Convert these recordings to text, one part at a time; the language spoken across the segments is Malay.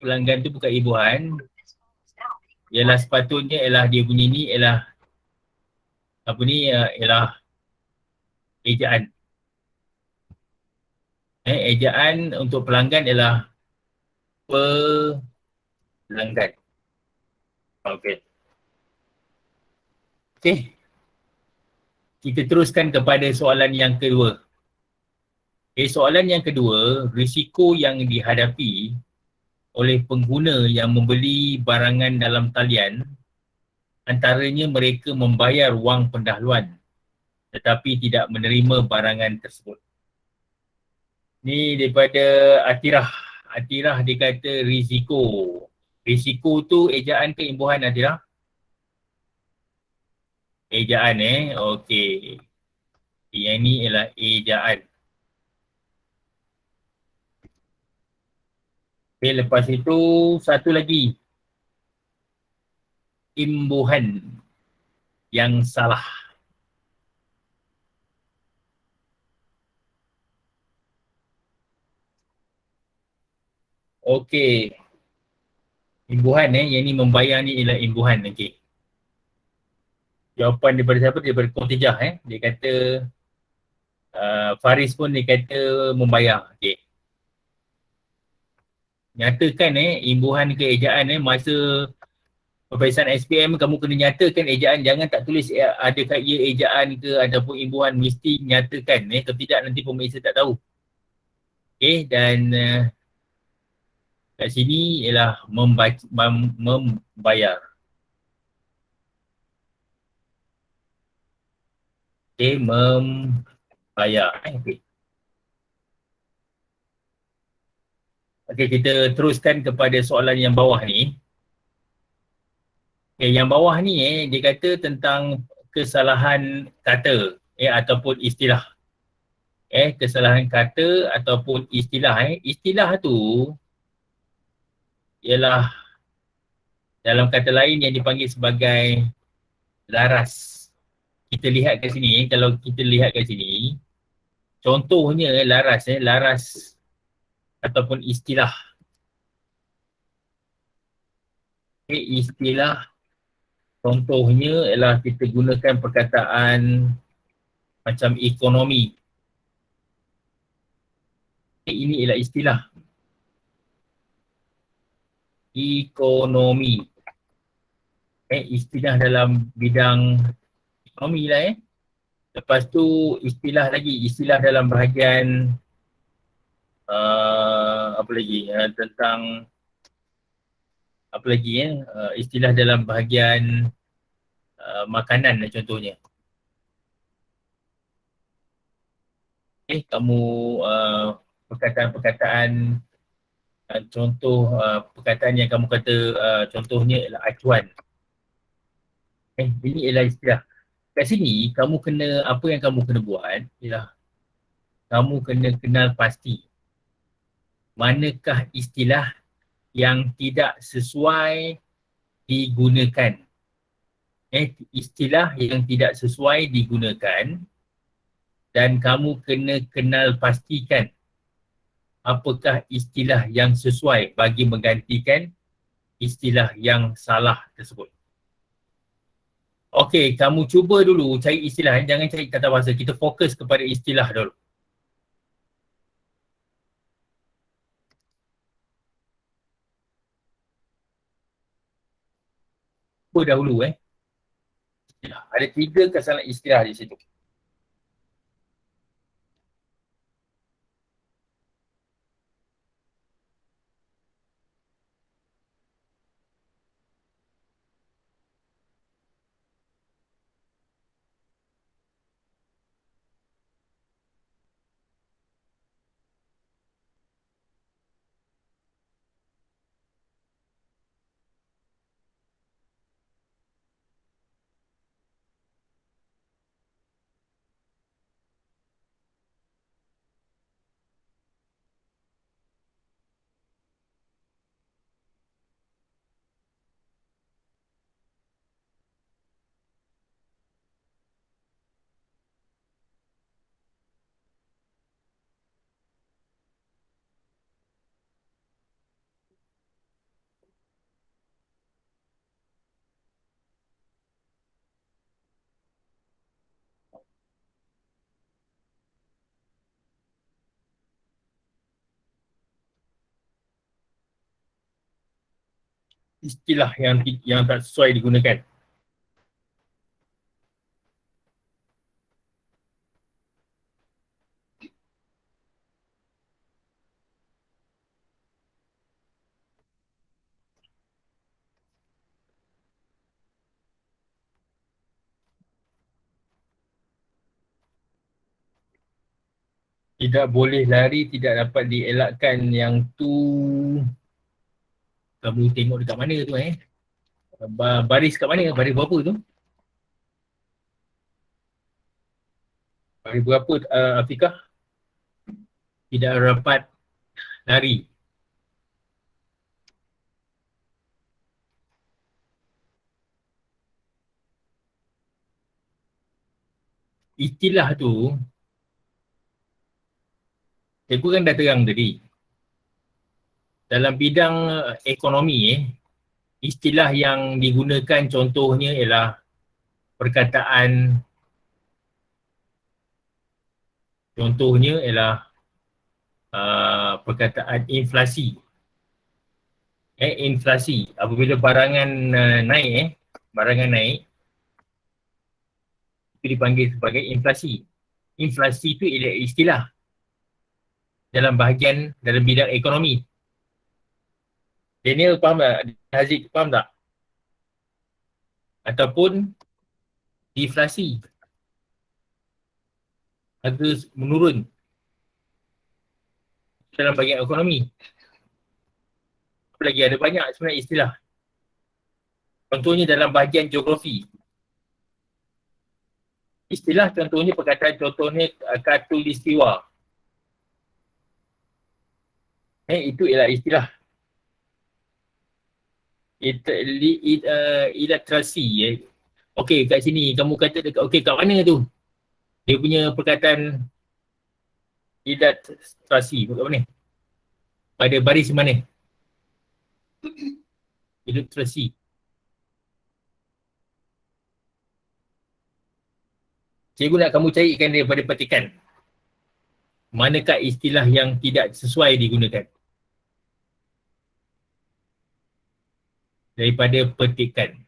pelanggan tu bukan imbuhan, ialah sepatutnya ialah dia punya ni ialah apa ni, ialah ejaan. Ejaan untuk pelanggan ialah pelanggan. Okey. Okey. Kita teruskan kepada soalan yang kedua. Soalan yang kedua, risiko yang dihadapi oleh pengguna yang membeli barangan dalam talian, antaranya mereka membayar wang pendahuluan tetapi tidak menerima barangan tersebut. Ni daripada Atirah. Atirah dia kata risiko. Risiko tu ejaan ke imbuhan, Atirah? Ejaan okey. Yang ni ialah ejaan. Okay, lepas itu satu lagi. Imbuhan yang salah. Okey. Imbuhan yang ni membayar ni ialah imbuhan. Okey. Jawapan daripada siapa? Daripada Kontijah Dia kata Faris pun dia kata membayar. Okey. Nyatakan imbuhan ke ejaan masa peperiksaan SPM kamu kena nyatakan ejaan, jangan tak tulis adakah ia ejaan ke ataupun imbuhan, mesti nyatakan kalau tidak nanti pemeriksa tak tahu. Okey, dan kat sini ialah membayar. Okey, membayar. Okey. Okey, kita teruskan kepada soalan yang bawah ni. Yang bawah ni dia kata tentang kesalahan kata ataupun istilah. Kesalahan kata ataupun istilah. Istilah tu ialah dalam kata lain yang dipanggil sebagai laras. Kita lihat kat sini, kalau kita lihat kat sini, contohnya laras laras ataupun istilah. Istilah contohnya ialah kita gunakan perkataan macam ekonomi. Ini ialah istilah. Ekonomi. Istilah dalam bidang ekonomi lah Lepas tu istilah lagi, istilah dalam bahagian apa lagi tentang apa lagi istilah dalam bahagian makanan contohnya. Kamu perkataan-perkataan contoh perkataan yang kamu kata contohnya ialah acuan. Ini ialah istilah. Kat sini kamu kena, apa yang kamu kena buat ialah kamu kena kenal pasti manakah istilah yang tidak sesuai digunakan. Istilah yang tidak sesuai digunakan dan kamu kena kenal pastikan apakah istilah yang sesuai bagi menggantikan istilah yang salah tersebut. Okey, kamu cuba dulu cari istilah, jangan cari kata bahasa. Kita fokus kepada istilah dulu. Cuba dahulu Ada 3 kesalahan istilah di situ. istilah yang tak sesuai digunakan. Tidak boleh lari, tidak dapat dielakkan, yang tu kamu tengok dekat mana tu baris kat mana, baris berapa tu, baris berapa Afiqah, tidak dapat lari. Istilah tu cikgu kan dah terang tadi, dalam bidang ekonomi istilah yang digunakan contohnya ialah perkataan, contohnya ialah perkataan inflasi. Inflasi apabila barangan naik, barangan naik, itu dipanggil sebagai inflasi. Inflasi itu ialah istilah dalam bahagian dalam bidang ekonomi. Daniel faham tak? Haziq faham tak? Ataupun deflasi, harga menurun dalam bahagian ekonomi. Apa lagi, ada banyak sebenarnya istilah. Contohnya dalam bahagian geografi. Istilah contohnya, perkataan contohnya khatulistiwa. Itu ialah istilah. Ilustrasi. Okey, kat sini kamu kata dekat, okey, kat mana tu? Dia punya perkataan ilustrasi kat mana? Pada baris mana? Ilustrasi. Cikgu nak kamu carikan daripada petikan. Manakah istilah yang tidak sesuai digunakan? Daripada petikan.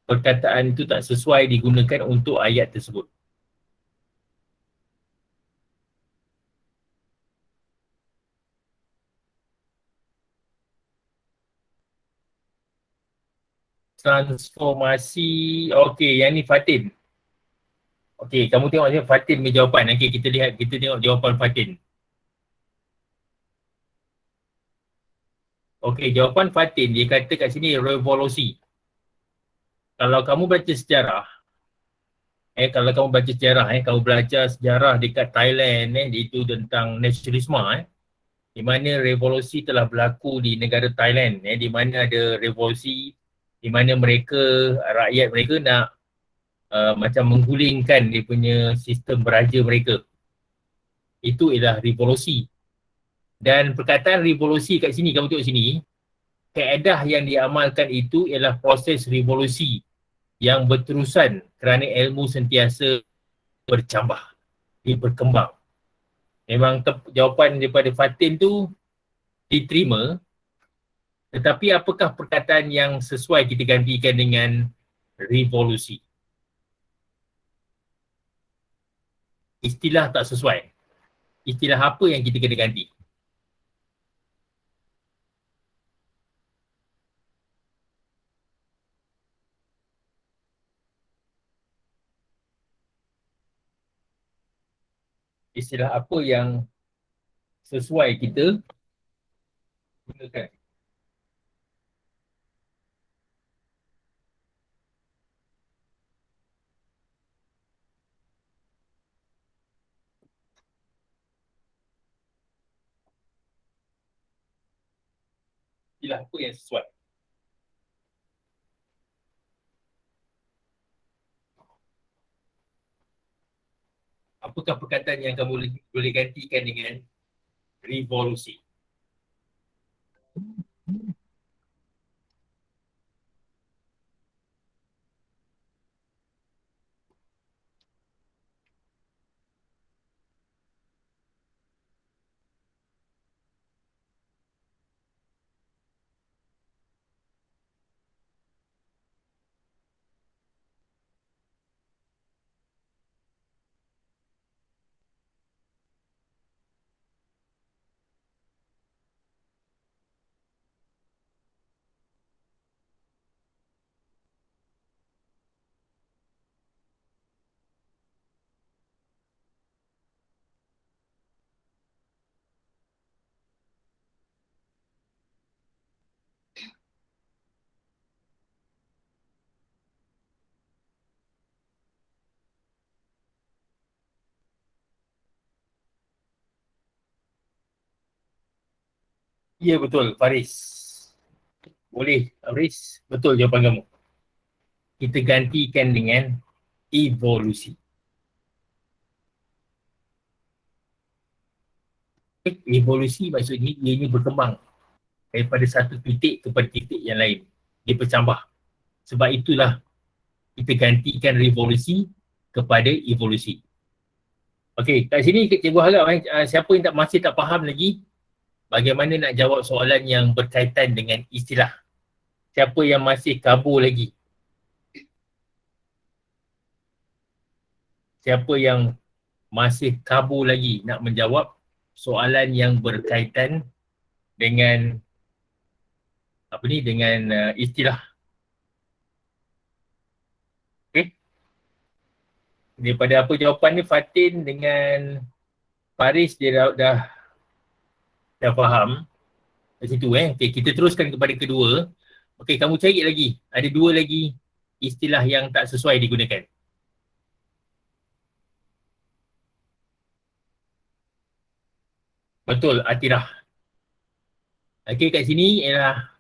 Perkataan itu tak sesuai digunakan untuk ayat tersebut. Transformasi. Okey, yang ni Fatin. Okey, kamu tengok je Fatin punya jawapan. Okey, kita tengok jawapan Fatin. Okey, jawapan Fatin dia kata kat sini revolusi. Kalau kamu baca sejarah, kalau kamu baca sejarah, kamu belajar sejarah dekat Thailand, itu tentang nasionalisme, di mana revolusi telah berlaku di negara Thailand, di mana ada revolusi, di mana mereka, rakyat mereka nak macam menggulingkan dia punya sistem beraja mereka. Itu ialah revolusi. Dan perkataan revolusi kat sini, kamu tengok sini, kaedah yang diamalkan itu ialah proses revolusi yang berterusan kerana ilmu sentiasa bercambah, berkembang. Memang jawapan daripada Fatin tu diterima, tetapi apakah perkataan yang sesuai kita gantikan dengan revolusi? Istilah tak sesuai. Istilah apa yang kita kena ganti? Istilah apa yang sesuai kita gunakan? Istilah apa yang sesuai? Apakah perkataan yang kamu boleh gantikan dengan revolusi? Ya betul, Faris. Boleh, Faris. Betul jawapan kamu. Kita gantikan dengan evolusi. Evolusi maksudnya ianya berkembang daripada satu titik kepada titik yang lain. Dia bercambah. Sebab itulah kita gantikan revolusi kepada evolusi. Okey, kat sini cikgu harap siapa yang masih tak faham lagi bagaimana nak jawab soalan yang berkaitan dengan istilah. Siapa yang masih kabur lagi? Siapa yang masih kabur lagi nak menjawab soalan yang berkaitan dengan apa ni, dengan istilah. Okey. Daripada apa jawapan ni, Fatin dengan Faris dia dah faham kat situ Okey, kita teruskan kepada kedua. Okey, kamu cari lagi. Ada dua lagi istilah yang tak sesuai digunakan. Betul, atirah. Okey, kat sini ialah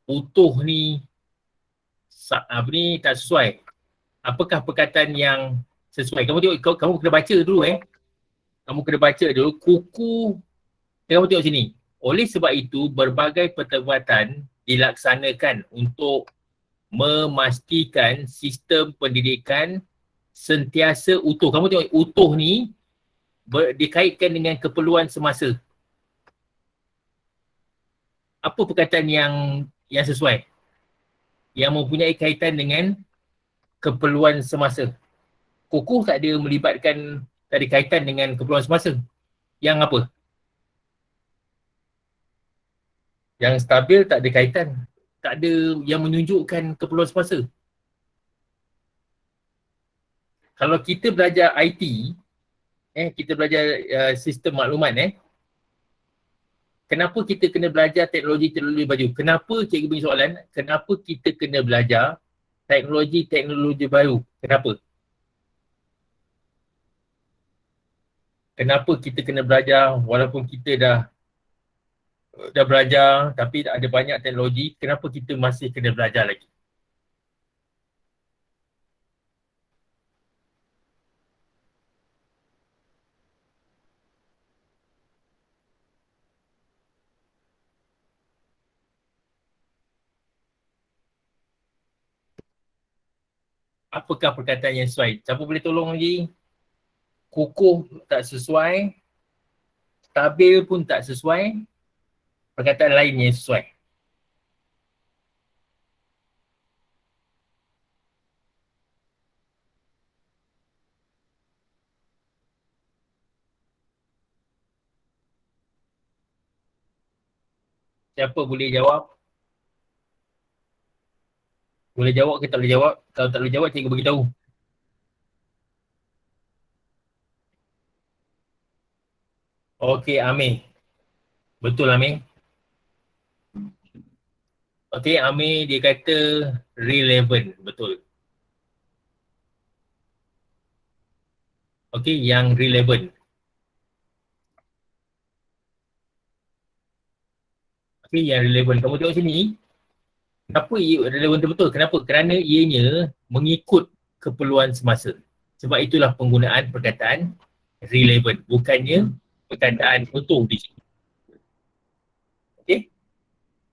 utuh ni apa ni tak sesuai. Apakah perkataan yang sesuai? Kamu tengok, kamu kena baca dulu Kamu kena baca dulu kuku. Kamu tengok sini. Oleh sebab itu, berbagai pertubatan dilaksanakan untuk memastikan sistem pendidikan sentiasa utuh. Kamu tengok utuh ni dikaitkan dengan keperluan semasa. Apa perkataan yang sesuai? Yang mempunyai kaitan dengan keperluan semasa. Kukuh tak ada melibatkan, tak ada kaitan dengan keperluan semasa. Yang apa? Yang stabil tak ada kaitan. Tak ada yang menunjukkan keperluan semasa. Kalau kita belajar IT, kita belajar sistem maklumat, kenapa kita kena belajar teknologi-teknologi baru? Kenapa cikgu beri soalan? Kenapa kita kena belajar teknologi-teknologi baru? Kenapa? Kenapa kita kena belajar walaupun kita dah belajar tapi ada banyak teknologi, kenapa kita masih kena belajar lagi? Apakah perkataan yang sesuai? Siapa boleh tolong lagi? Kukuh tak sesuai, stabil pun tak sesuai, perkataan lain yang sesuai. Siapa boleh jawab? Boleh jawab ke tak boleh jawab? Kalau tak boleh jawab, cikgu beritahu. Okey, Amir. Betul, Amir. Okey, Amir dia kata relevant. Betul. Okey, yang relevant. Okey, yang relevant. Kamu tengok sini. Kenapa ia relevan betul? Kenapa? Kerana ianya mengikut keperluan semasa. Sebab itulah penggunaan perkataan relevant. Bukannya perkataan utuh di sini. Okey?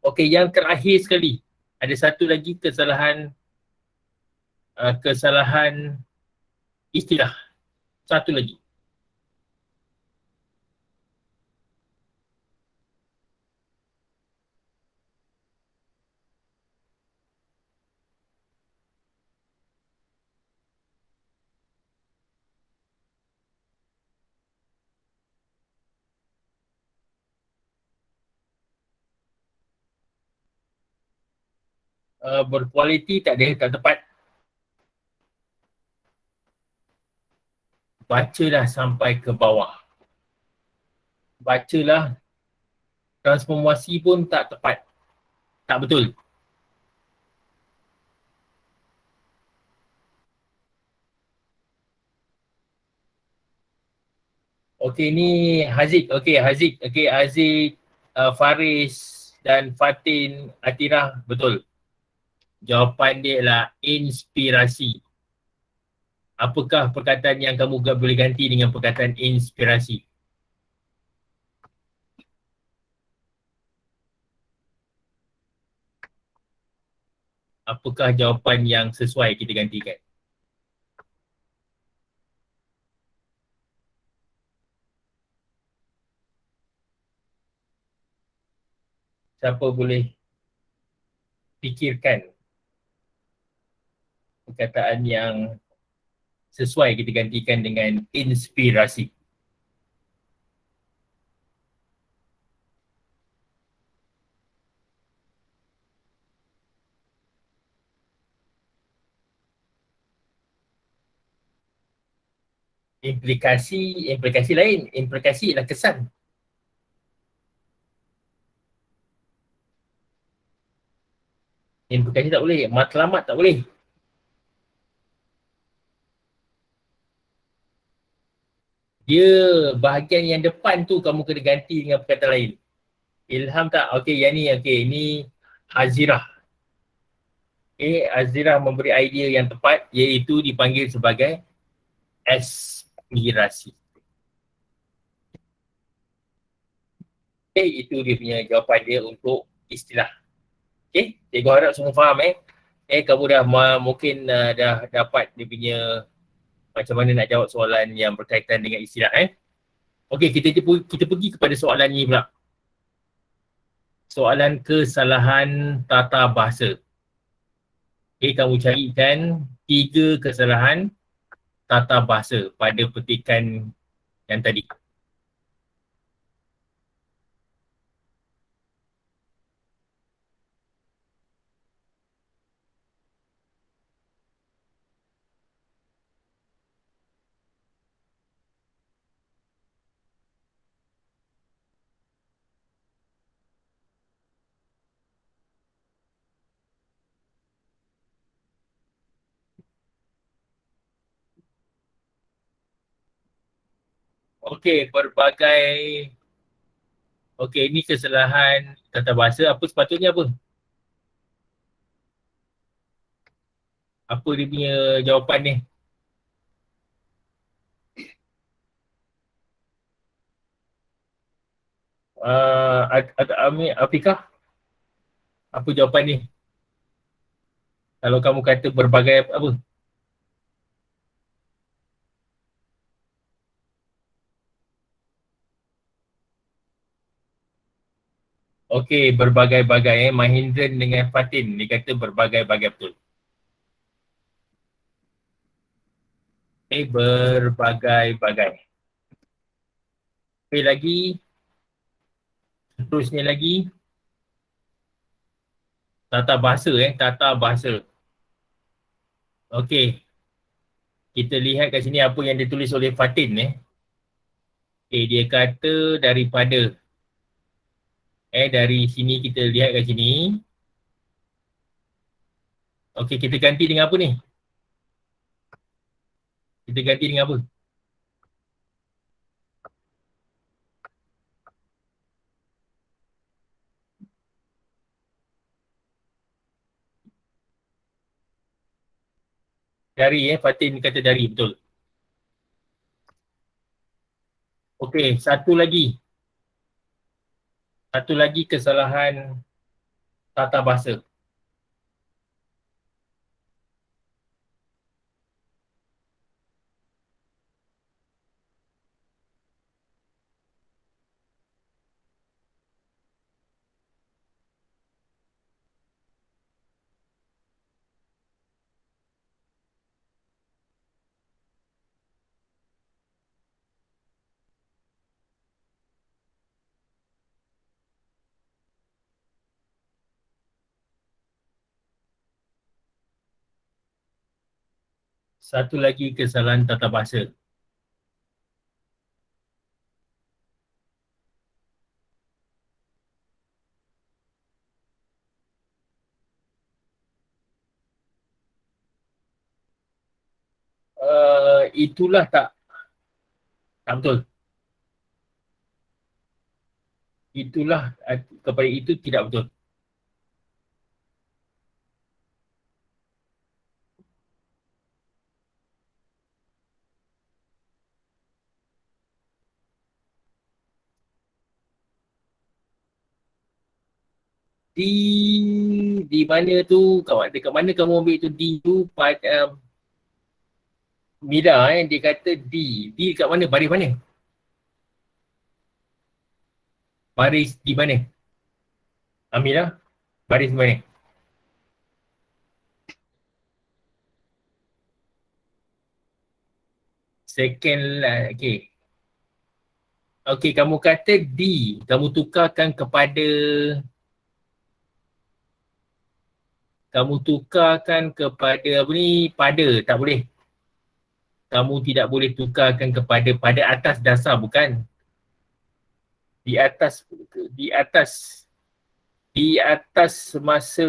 Okey, yang terakhir sekali. Ada satu lagi kesalahan istilah. Satu lagi. Berkualiti tak ada, tak tepat. Bacalah sampai ke bawah. Bacalah, transformasi pun tak tepat. Tak betul. Okey, ni Haziq. Okey, Haziq. Okey, Haziq. Faris dan Fatin Atirah, betul. Jawapan dia adalah inspirasi. Apakah perkataan yang kamu boleh ganti dengan perkataan inspirasi? Apakah jawapan yang sesuai kita gantikan? Siapa boleh fikirkan perkataan yang sesuai kita gantikan dengan inspirasi? Implikasi lain. Implikasi ialah kesan. Implikasi tak boleh. Matlamat tak boleh. Dia bahagian yang depan tu kamu kena ganti dengan perkataan lain. Ilham tak? Okey, yang ni. Okey, ni Azirah. Azirah memberi idea yang tepat iaitu dipanggil sebagai aspirasi. Itu dia punya jawapan dia untuk istilah. Cikgu harap semua faham kamu dah mungkin dah dapat dia punya macam mana nak jawab soalan yang berkaitan dengan istilah kita pergi kepada soalan ni pula. Soalan kesalahan tata bahasa. Kamu carikan 3 kesalahan tata bahasa pada petikan yang tadi. Ini kesalahan tata bahasa. Apa sepatutnya apa? Apa dia punya jawapan ni? Afikah? Apa jawapan ni? Kalau kamu kata berbagai apa? Berbagai-bagai Mahindran dengan Fatin. Dia kata berbagai-bagai betul. Berbagai-bagai. Lagi. Terusnya lagi. Tata bahasa tata bahasa. Kita lihat kat sini apa yang ditulis oleh Fatin dia kata daripada dari sini kita lihat kat sini. Kita ganti dengan apa ni? Kita ganti dengan apa? Dari Fatin kata dari, betul. Satu lagi. Satu lagi kesalahan tata bahasa. Satu lagi kesalahan tata bahasa. Itulah tak betul. itulah kepada itu tidak betul. Di mana tu, dekat mana kamu ambil tu D tu pada Mira dia kata D. D dekat mana? Baris mana? Baris di mana? Amira, baris di mana? Second lah, okay. Okay, kamu kata D. Kamu tukarkan kepada, apa ni, pada. Tak boleh. Kamu tidak boleh tukarkan kepada pada atas dasar, bukan? Di atas, di atas, di atas semasa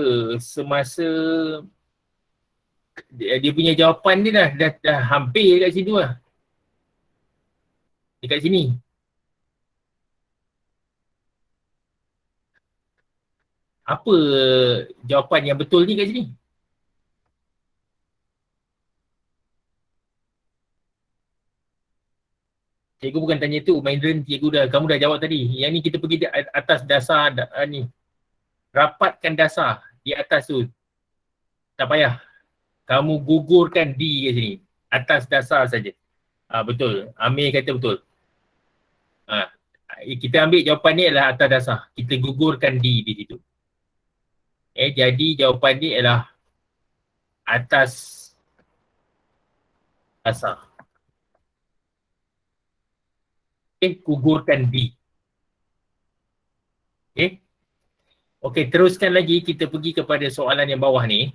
dia punya jawapan dia dah hampir dekat situ lah. Dekat sini. Apa jawapan yang betul ni kat sini? Cikgu bukan tanya tu, Mahendran, kamu dah jawab tadi. Yang ni kita pergi di atas dasar ni. Rapatkan dasar di atas tu. Tak payah. Kamu gugurkan D kat sini. Atas dasar saja. Betul. Amir kata betul. Kita ambil jawapan ni adalah atas dasar. Kita gugurkan D di situ. Jadi jawapan ni adalah atas dasar. Gugurkan D. Okey, teruskan lagi, kita pergi kepada soalan yang bawah ni.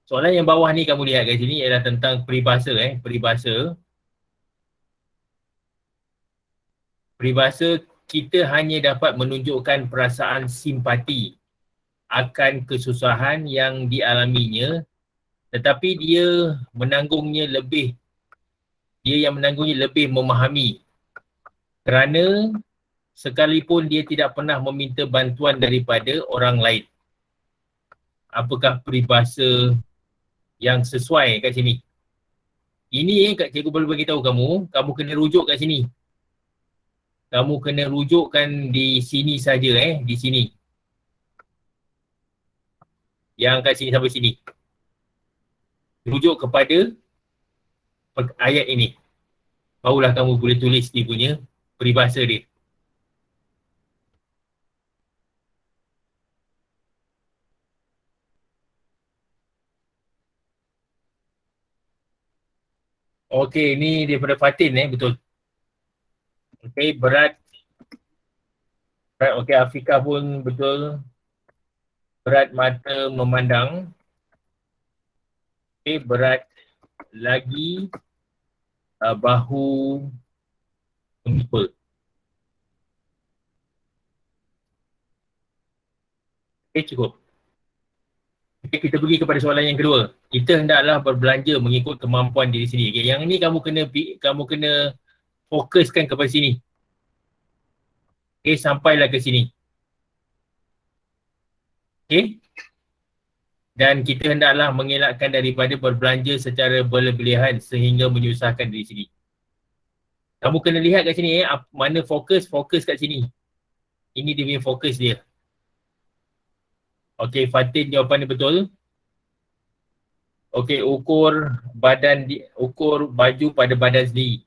Soalan yang bawah ni kamu lihat kat sini ialah tentang peribahasa. Peribahasa. Peribahasa, kita hanya dapat menunjukkan perasaan simpati akan kesusahan yang dialaminya, tetapi dia yang menanggungnya lebih memahami, kerana sekalipun dia tidak pernah meminta bantuan daripada orang lain. Apakah peribahasa yang sesuai kat sini? Ini cikgu boleh beritahu kamu kena rujuk kat sini. Kamu kena rujukkan di sini saja, di sini. Yang kat sini sampai sini. Rujuk kepada ayat ini. Barulah kamu boleh tulis dia punya peribahasa dia. Okey, ni daripada Fatin, betul. Okey, berat. Okey, Afiqah pun betul. Berat mata memandang. Okey, berat lagi bahu memikul. Okey, cukup. Okey, kita pergi kepada soalan yang kedua. Kita hendaklah berbelanja mengikut kemampuan diri sendiri. Okay, yang ini kamu kena fokuskan kepada sini. Okey, sampailah ke sini. Okey. Dan kita hendaklah mengelakkan daripada berbelanja secara berlebihan sehingga menyusahkan diri sendiri. Kamu kena lihat kat sini, mana fokus kat sini. Ini dia punya fokus dia. Okey, Fatin jawapan dia betul. Okey, ukur baju pada badan sendiri.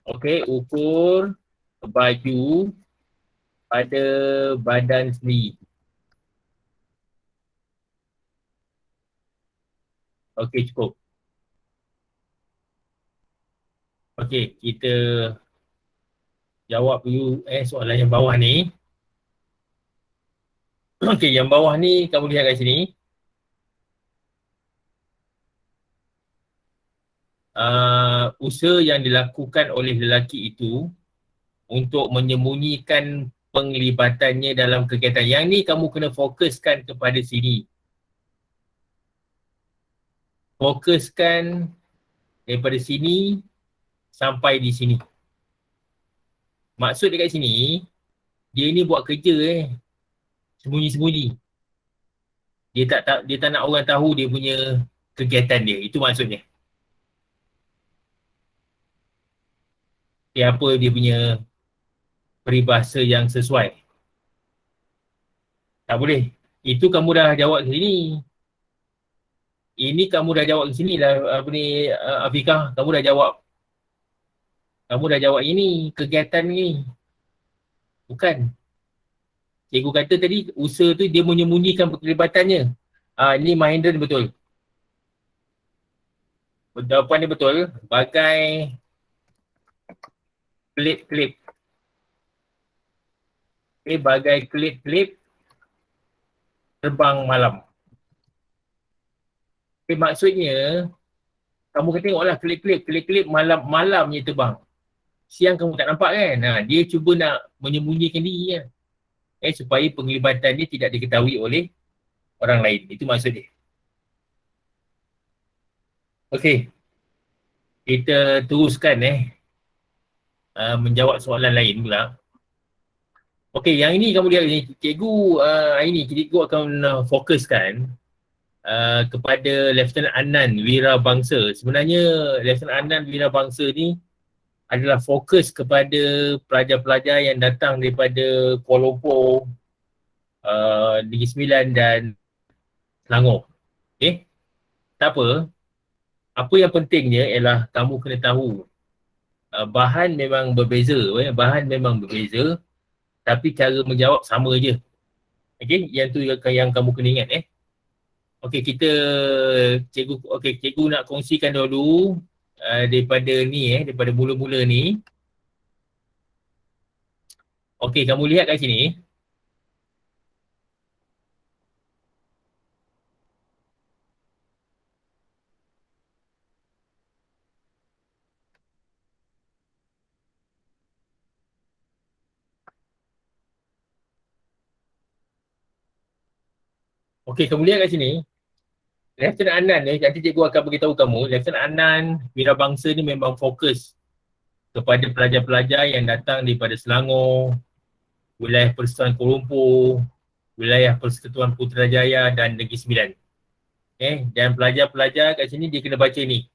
Okey, ukur baju pada badan sendiri. Okey, cukup. Okey, kita jawab dulu soalan yang bawah ni. Okey, yang bawah ni kamu lihat kat sini. Usaha yang dilakukan oleh lelaki itu untuk menyembunyikan penglibatannya dalam kegiatan. Yang ni kamu kena fokuskan kepada sini. Fokuskan daripada sini sampai di sini. Maksud dekat sini, dia ni buat kerja sembunyi-sembunyi. Dia tak nak orang tahu dia punya kegiatan dia. Itu maksudnya. Dia apa dia punya peribahasa yang sesuai. Tak boleh. Itu kamu dah jawab ke sini. Ini kamu dah jawab ke sini lah. Apa ni, Afikah. Kamu dah jawab ini. Kegiatan ni. Bukan. Cikgu kata tadi, usaha tu dia menyembunyikan keterlibatannya. Ini Mahendra ni betul. Jawapan dia betul. Bagai klip-klip. Bagai klip-klip terbang malam. Maksudnya, kamu kata tengoklah klip-klip malam-malamnya terbang. Siang kamu tak nampak kan? Dia cuba nak menyembunyikan diri kan? Supaya penglibatan dia tidak diketahui oleh orang lain. Itu maksud dia. Okey. Kita teruskan menjawab soalan lain pula. Okey, yang ini kamu lihat ni. Cikgu ini cikgu akan fokuskan kepada Lieutenant Anan Wirabangsa. Sebenarnya Lieutenant Anan Wirabangsa ni adalah fokus kepada pelajar-pelajar yang datang daripada Kuala Lumpur, Negeri Sembilan dan Selangor. Okay? Tak apa. Apa yang pentingnya ialah kamu kena tahu bahan memang berbeza. Bahan memang berbeza tapi cara menjawab sama je. Okay? Yang tu yang kamu kena ingat. Okey, cikgu nak kongsikan dulu daripada ni daripada mula-mula ni. Okey, kamu lihat kat sini. Okey, kamu lihat kat sini. Lieutenant Anan ni, nanti cikgu akan beritahu kamu, Lieutenant Anan Wirabangsa ni memang fokus kepada pelajar-pelajar yang datang daripada Selangor, wilayah Persekutuan Kuala Lumpur, wilayah Persekutuan Putrajaya dan Negeri Sembilan. Dan pelajar-pelajar kat sini dia kena baca ni.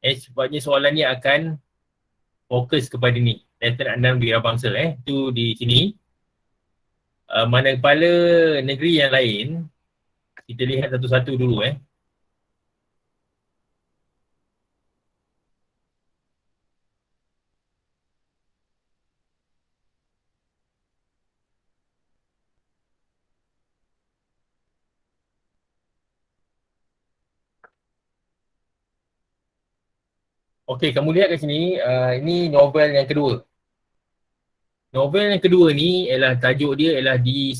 Sebabnya soalan ni akan fokus kepada ni. Lieutenant Anan Wirabangsa. Itu di sini. Manakala negeri yang lain, kita lihat satu-satu dulu. Okey, kamu lihat kat sini, ini novel yang kedua. Novel yang kedua ni ialah tajuk dia ialah di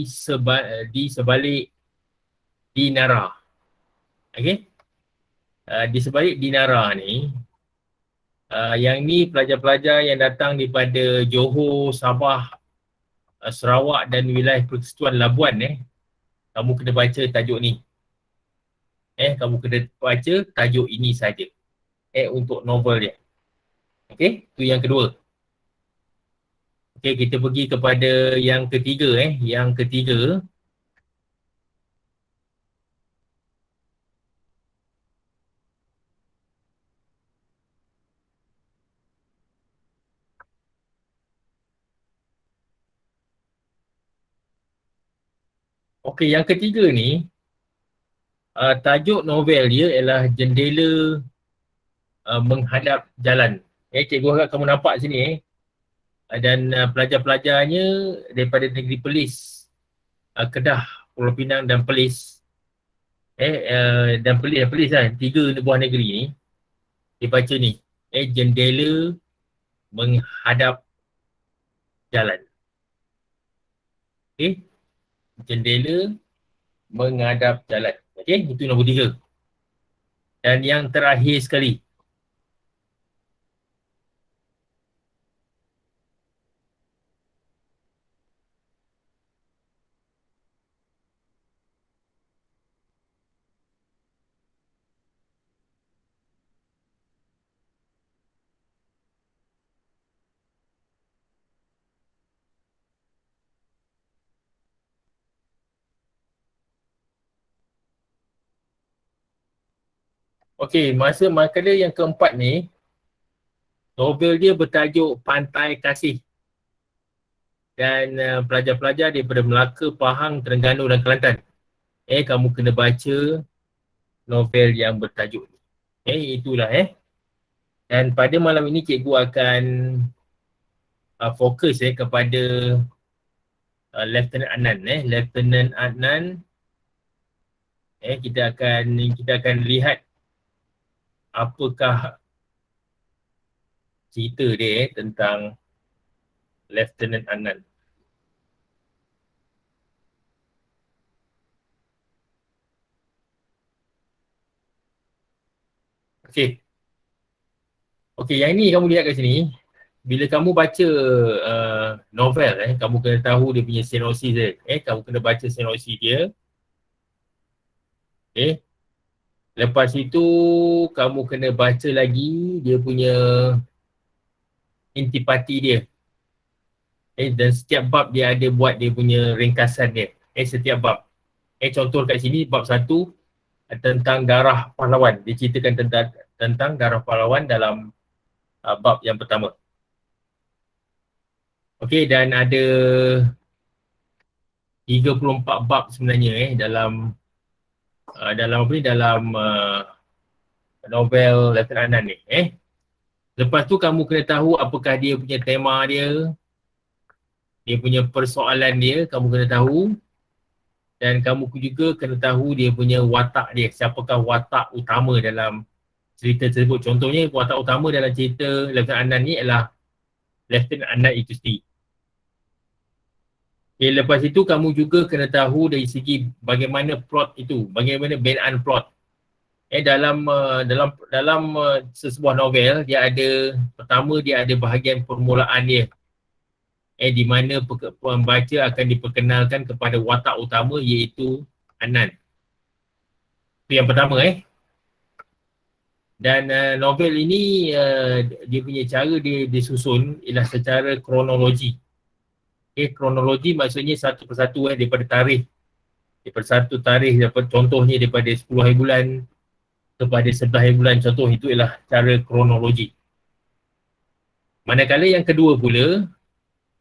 sebalik Dinara. Okey? Di sebalik Dinara ni, yang ni pelajar-pelajar yang datang daripada Johor, Sabah, Sarawak dan wilayah Persekutuan Labuan kamu kena baca tajuk ni. Kamu kena baca tajuk ini saja. Untuk novel dia. Okey? Itu yang kedua. Okey, kita pergi kepada yang ketiga. Yang ketiga. Okey, yang ketiga ni, tajuk novel dia ialah Jendela Menghadap Jalan. Cikgu harap kamu nampak sini. Dan pelajar-pelajarnya daripada negeri Perlis, Kedah, Pulau Pinang dan Perlis. Dan Perlis lah. Tiga buah negeri ni. Dia baca ni. Jendela Menghadap Jalan. Okey. Jendela Menghadap Jalan. Okey, itu nombor 3. Dan yang terakhir sekali. Okey, makalah yang keempat ni, novel dia bertajuk Pantai Kasih. Dan pelajar-pelajar daripada Melaka, Pahang, Terengganu dan Kelantan. Kamu kena baca novel yang bertajuk ni. Itulah. Dan pada malam ini cikgu akan fokus kepada Lieutenant Adnan. Lieutenant Adnan, kita akan lihat apakah cerita dia tentang Lieutenant Adnan. Okey, yang ni kamu lihat kat sini. Bila kamu baca novel, kamu kena tahu dia punya sinopsis dia. Kamu kena baca sinopsis dia. Lepas itu, kamu kena baca lagi dia punya intipati dia. Dan setiap bab dia ada buat dia punya ringkasan dia. Setiap bab. Contoh kat sini, bab 1 tentang darah pahlawan. Dia ceritakan tentang darah pahlawan dalam bab yang pertama. Okey, dan ada 34 bab sebenarnya dalam novel Lieutenant Adnan ni. Lepas tu kamu kena tahu apakah dia punya tema dia punya persoalan dia, kamu kena tahu. Dan kamu juga kena tahu dia punya watak dia, siapakah watak utama dalam cerita tersebut. Contohnya watak utama dalam cerita Lieutenant Adnan ni adalah Lieutenant Adnan itu sendiri. Lepas itu kamu juga kena tahu dari segi bagaimana plot itu, bagaimana binaan plot. Dalam sesebuah novel, pertama dia ada bahagian permulaan dia. Di mana pembaca akan diperkenalkan kepada watak utama iaitu Adnan. Itu yang pertama. Dan novel ini dia punya cara dia disusun ialah secara kronologi. Kronologi maksudnya satu persatu daripada tarikh. Daripada satu tarikh, contohnya daripada 10 hari bulan kepada 11 hari bulan, contoh itu ialah cara kronologi. Manakala yang kedua pula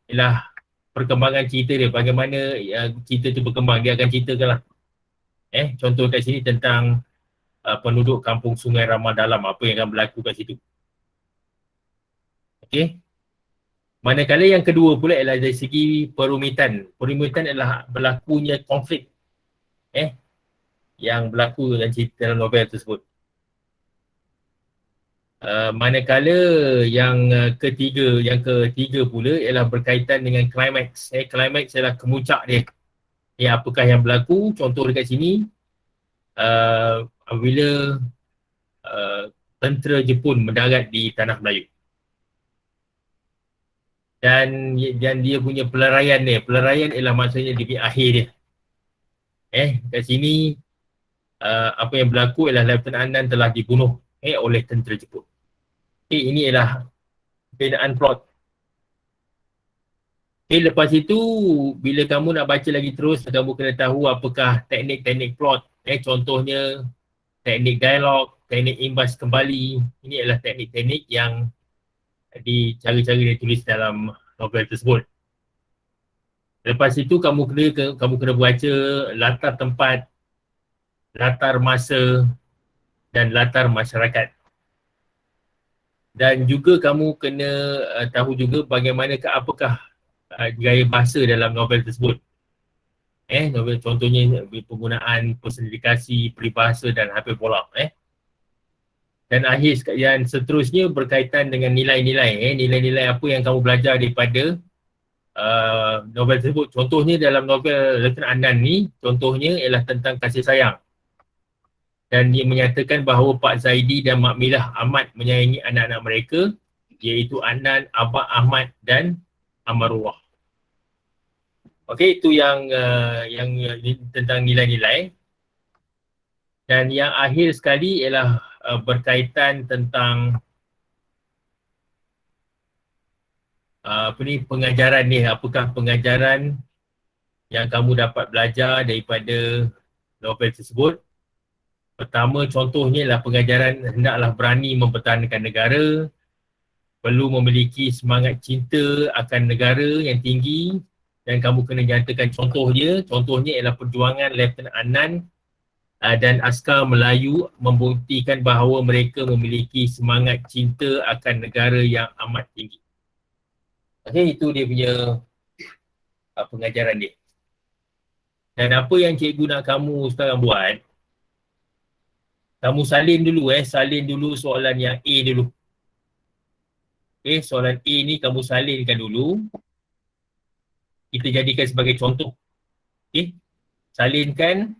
ialah perkembangan cerita dia, bagaimana cerita tu berkembang. Dia akan ceritakanlah. Contoh kat sini tentang penduduk kampung Sungai Ramah Dalam, apa yang akan berlaku kat situ. Okey. Manakala yang kedua pula ialah dari segi perumitan. Perumitan adalah berlakunya konflik yang berlaku dalam cerita dalam novel tersebut. Manakala yang ketiga pula ialah berkaitan dengan klimaks. Klimaks adalah kemuncak dia. Apakah yang berlaku? Contoh dekat sini, apabila tentera Jepun mendarat di Tanah Melayu. Dan dia punya peleraian dia. Peleraian ialah maksudnya di akhir dia. Kat sini, apa yang berlaku ialah Lieutenant Adnan telah dibunuh oleh tentera Jepun. Ini ialah binaan plot. Lepas itu, bila kamu nak baca lagi terus, kamu kena tahu apakah teknik-teknik plot. Contohnya, teknik dialog, teknik imbas kembali. Ini adalah teknik-teknik yang cara-cara dia tulis dalam novel tersebut. Lepas itu, kamu kena baca latar tempat, latar masa dan latar masyarakat. Dan juga kamu kena tahu juga apakah gaya bahasa dalam novel tersebut. Novel contohnya penggunaan personifikasi, peribahasa dan hyperbola. Dan yang seterusnya berkaitan dengan nilai-nilai. Nilai-nilai apa yang kamu belajar daripada novel tersebut. Contohnya dalam novel Lieutenant Adnan ni, contohnya ialah tentang kasih sayang. Dan dia menyatakan bahawa Pak Zaidi dan Mak Milah amat menyayangi anak-anak mereka, iaitu Adnan, Abang Ahmad dan Amarullah. Okey, itu yang tentang nilai-nilai. Dan yang akhir sekali ialah berkaitan tentang pengajaran ni. Apakah pengajaran yang kamu dapat belajar daripada novel tersebut? Pertama, contohnya ialah pengajaran hendaklah berani mempertahankan negara, perlu memiliki semangat cinta akan negara yang tinggi dan kamu kena nyatakan contoh dia. Contohnya ialah perjuangan Lieutenant Anan dan askar Melayu membuktikan bahawa mereka memiliki semangat cinta akan negara yang amat tinggi. Okay, itu dia punya pengajaran dia. Dan apa yang cikgu nak kamu sekarang buat, kamu salin dulu soalan yang A dulu. Okay, soalan A ni kamu salinkan dulu. Kita jadikan sebagai contoh. Okay, salinkan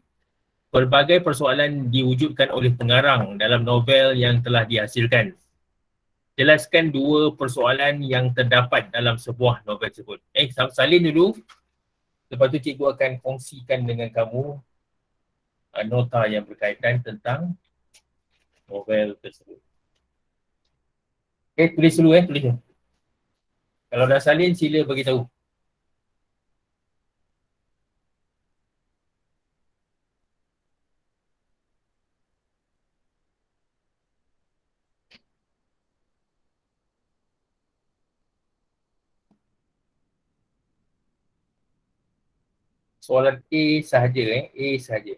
pelbagai persoalan diwujudkan oleh pengarang dalam novel yang telah dihasilkan. Jelaskan 2 persoalan yang terdapat dalam sebuah novel tersebut. Salin dulu. Lepas tu cikgu akan kongsikan dengan kamu nota yang berkaitan tentang novel tersebut. Tulis dulu tulis. Kalau dah salin, sila beritahu. Soalan A sahaja, A sahaja.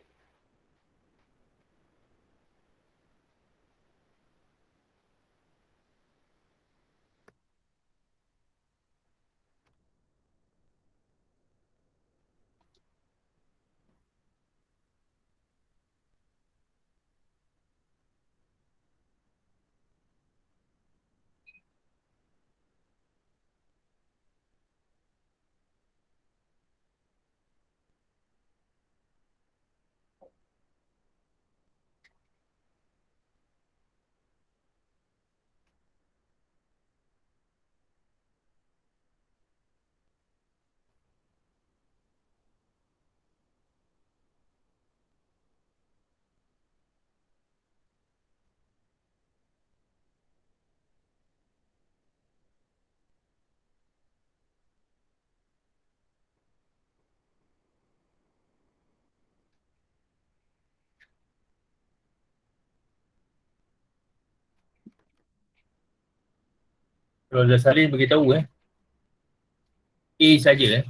Kalau dah salin, beritahu A saja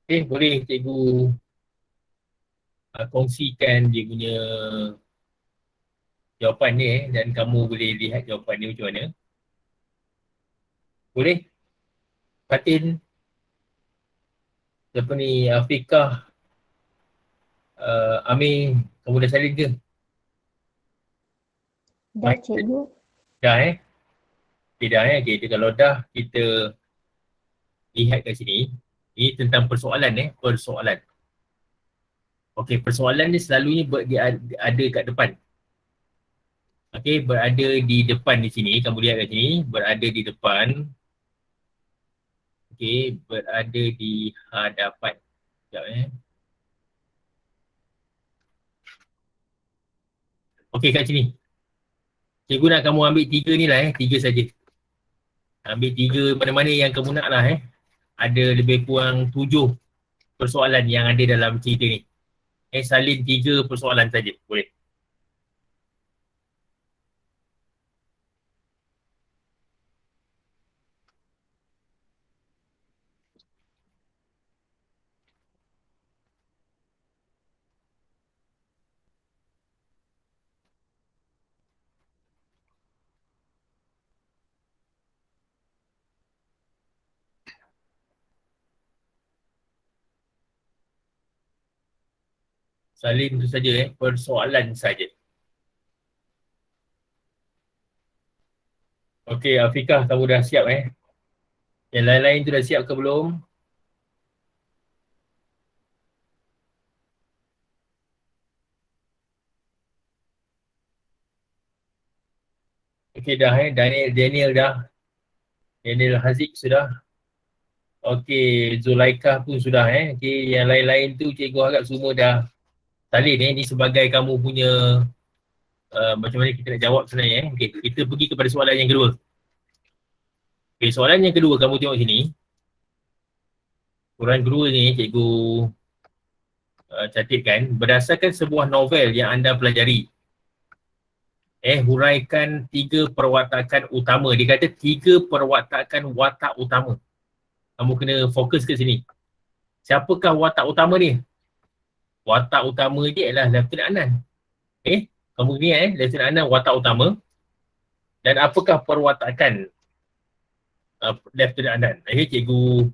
boleh cikgu kongsikan dia punya jawapan dia dan kamu boleh lihat jawapan dia macam mana. Boleh? Fatin, siapa ni, Afiqah, Amir, kamu dah salin ke? Dah cikgu. Dah Dah okay. Kalau dah, kita lihat kat sini. Ini tentang persoalan persoalan. Okey, persoalan ni selalunya ada kat depan. Okey, berada di depan di sini. Kamu lihat kat sini, berada di depan. Okey, berada di hadapan. Sekejap Okey, kat sini. Cikgu nak kamu ambil 3 ni lah 3 saja. Ambil 3 mana-mana yang kamu nak lah Ada lebih kurang 7 persoalan yang ada dalam cerita ni. Salin 3 persoalan saja. Boleh. Salin itu saja persoalan saja. Okey, Afiqah, kamu dah siap Yang lain-lain tu dah siap ke belum? Okey dah Daniel dah. Daniel Haziq sudah. Okey, Zulaikha pun sudah Okey, yang lain-lain tu cikgu harap semua dah salin ni sebagai kamu punya macam mana kita nak jawab sebenarnya Okey, kita pergi kepada soalan yang kedua. Okey, soalan yang kedua kamu tengok sini. Soalan kedua ni cikgu catatkan berdasarkan sebuah novel yang anda pelajari. Huraikan 3 perwatakan utama. Dia kata 3 perwatakan watak utama. Kamu kena fokus ke sini. Siapakah watak utama ni? Watak utama dia adalah Lieutenant Anan. Kamu ni Lieutenant Anan watak utama. Dan apakah perwatakan Lieutenant Anan? Cikgu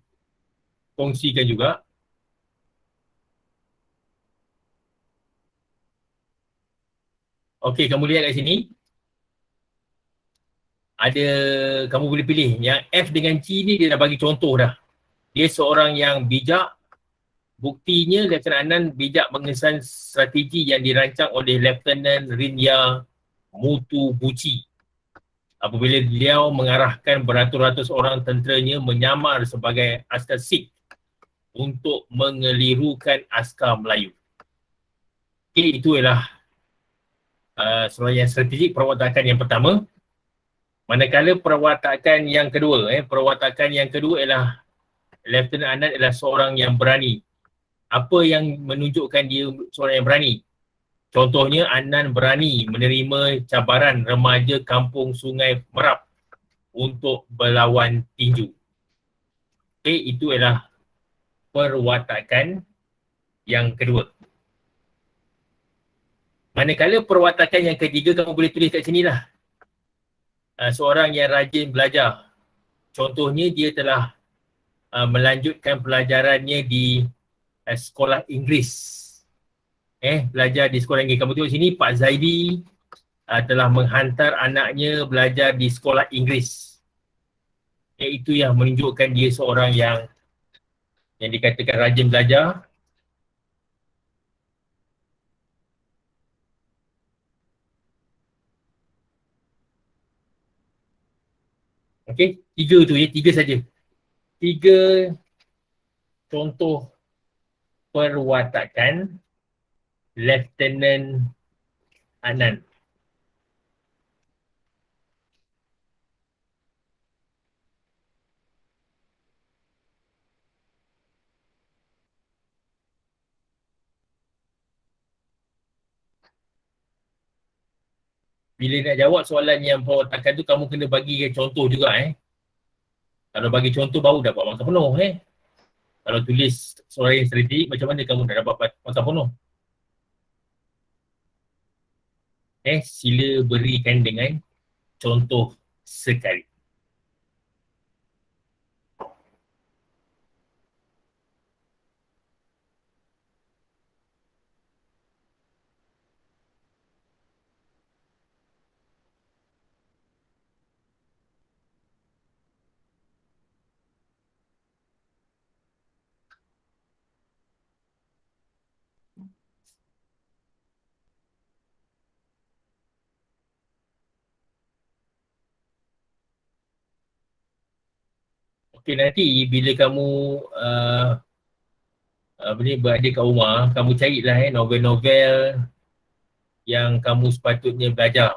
kongsikan juga. Okey, kamu lihat kat sini. Ada, kamu boleh pilih. Yang F dengan C ni dia dah bagi contoh dah. Dia seorang yang bijak. Buktinya Lieutenant Anan bijak mengesan strategi yang dirancang oleh Lieutenant Rinya Mutubuchi. Apabila beliau mengarahkan beratus-ratus orang tenteranya menyamar sebagai askar Sikh untuk mengelirukan askar Melayu. Okay, itu ialah yang strategik perwatakan yang pertama. Manakala perwatakan yang kedua, perwatakan yang kedua ialah Lieutenant Anan adalah seorang yang berani. Apa yang menunjukkan dia seorang yang berani? Contohnya, Anan berani menerima cabaran remaja kampung Sungai Merap untuk berlawan tinju. Okay, itu adalah perwatakan yang kedua. Manakala perwatakan yang ketiga, kamu boleh tulis kat sini lah. Seorang yang rajin belajar. Contohnya, dia telah melanjutkan pelajarannya di sekolah Inggeris. Belajar di sekolah Inggeris. Kamu tengok sini, Pak Zaidi telah menghantar anaknya belajar di sekolah Inggeris. Itu yang menunjukkan dia seorang yang dikatakan rajin belajar. Okey, 3 tu 3 saja. 3 contoh perwatakan Lieutenant Anan. Bila nak jawab soalan yang perwatakan tu, kamu kena bagi contoh juga. Kalau bagi contoh baru dapat markah penuh. Kalau tulis soalan yang strategik, macam mana kamu nak dapat markah penuh? Sila berikan dengan contoh sekali. Okey, nanti bila kamu berada kat rumah, kamu carilah novel-novel yang kamu sepatutnya belajar.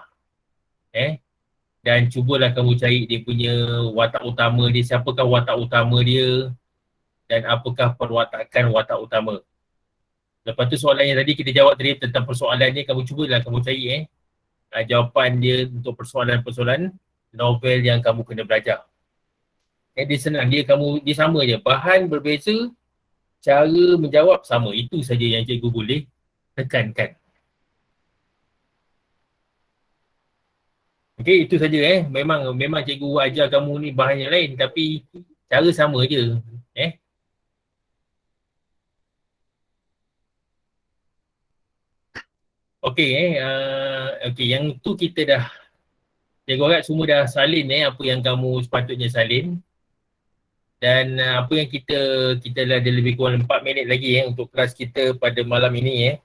Dan cubalah kamu cari dia punya watak utama dia, siapakah watak utama dia dan apakah perwatakan watak utama. Lepas tu soalan yang tadi kita jawab tadi tentang persoalan ni, kamu cubalah kamu cari jawapan dia untuk persoalan-persoalan novel yang kamu kena belajar. Dia senang, dia sama je, bahan berbeza, cara menjawab sama. Itu saja yang cikgu boleh tekankan. Okey, itu saja Memang cikgu ajar kamu ni bahan yang lain tapi cara sama je. Okey okey, yang tu kita dah, cikgu harap semua dah salin apa yang kamu sepatutnya salin. Dan apa yang kita dah ada lebih kurang 4 minit lagi untuk kelas kita pada malam ini.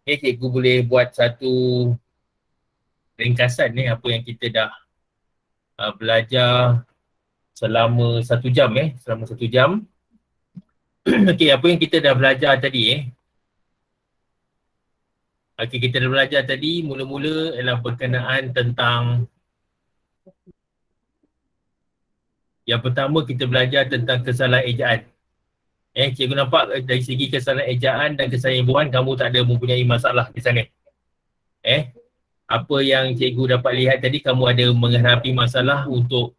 Cikgu boleh buat satu ringkasan apa yang kita dah belajar selama 1 jam selama 1 jam. Okey, apa yang kita dah belajar tadi Okey, kita dah belajar tadi mula-mula ialah berkenaan tentang yang pertama kita belajar tentang kesalahan ejaan. Cikgu nampak dari segi kesalahan ejaan dan kesalahan imbuhan kamu tak ada mempunyai masalah di sana. Apa yang cikgu dapat lihat tadi, kamu ada menghadapi masalah untuk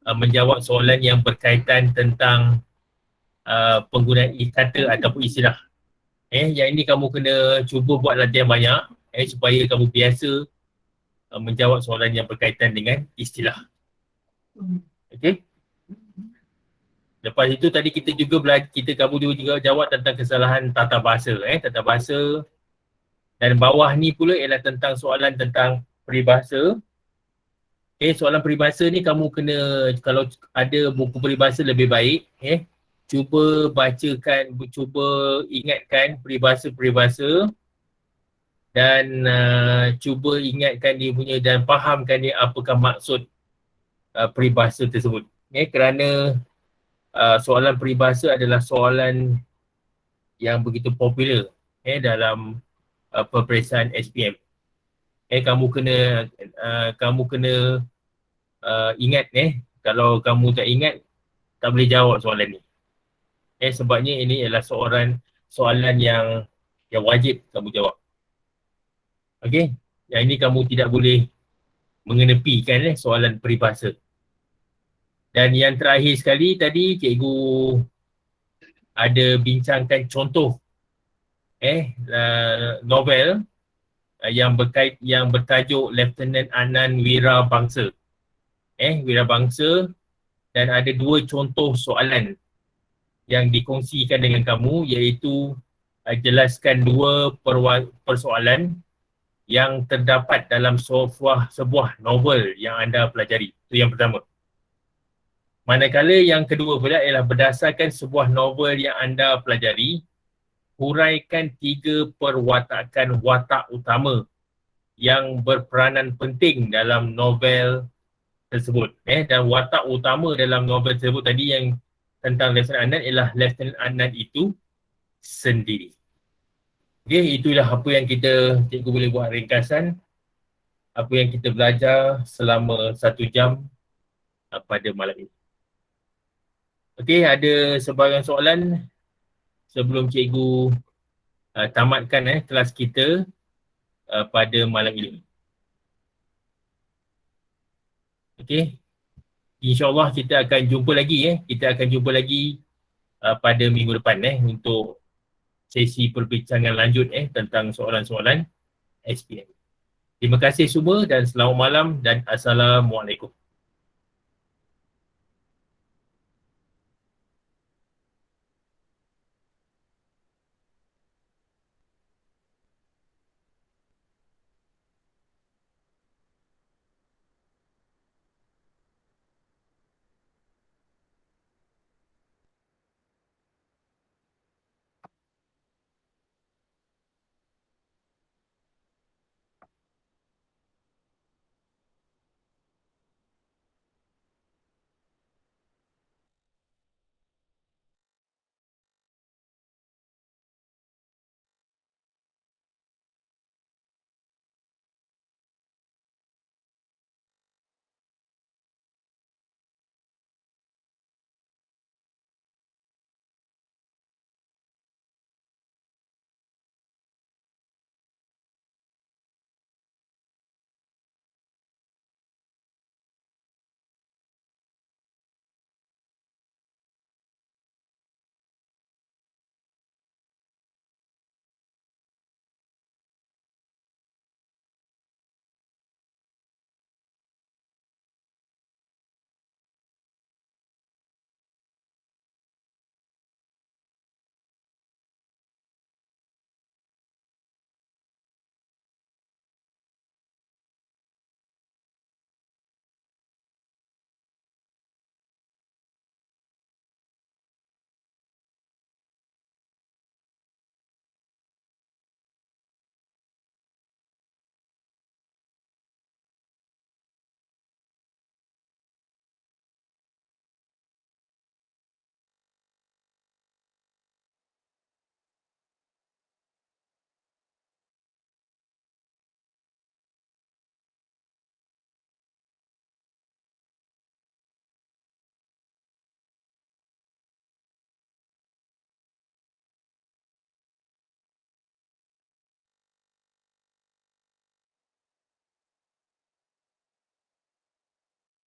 menjawab soalan yang berkaitan tentang penggunaan kata ataupun istilah. Yang ini kamu kena cuba buat latihan banyak supaya kamu biasa menjawab soalan yang berkaitan dengan istilah. Okey. Lepas itu tadi kita juga belajar, kamu juga jawab tentang kesalahan tata bahasa. Tata bahasa. Dan bawah ni pula ialah tentang soalan tentang peribahasa. Soalan peribahasa ni kamu kena, kalau ada buku peribahasa lebih baik, cuba bacakan, cuba ingatkan peribahasa-peribahasa dan cuba ingatkan dia punya dan fahamkan dia apakah maksud peribahasa tersebut. Kerana soalan peribahasa adalah soalan yang begitu popular dalam peperiksaan SPM. Kamu kena ingat kalau kamu tak ingat tak boleh jawab soalan ni. Sebabnya ini adalah soalan yang wajib kamu jawab. Okey, yang ini kamu tidak boleh mengenepikan soalan peribahasa. Dan yang terakhir sekali tadi cikgu ada bincangkan contoh novel yang bertajuk Lieutenant Anand Wirabangsa. Wirabangsa, dan ada 2 contoh soalan yang dikongsikan dengan kamu, iaitu jelaskan 2 persoalan yang terdapat dalam sebuah novel yang anda pelajari. Itu yang pertama. Manakala yang kedua pula ialah berdasarkan sebuah novel yang anda pelajari, huraikan 3 perwatakan watak utama yang berperanan penting dalam novel tersebut. Dan watak utama dalam novel tersebut tadi yang tentang Lieutenant Anand ialah Lieutenant Anand itu sendiri. Itulah apa yang cikgu boleh buat ringkasan apa yang kita belajar selama 1 jam pada malam ini. Ada sebarang soalan sebelum cikgu tamatkan kelas kita pada malam ini. InsyaAllah kita akan jumpa lagi pada minggu depan untuk sesi perbincangan lanjut tentang soalan-soalan SPM. Terima kasih semua dan selamat malam dan Assalamualaikum.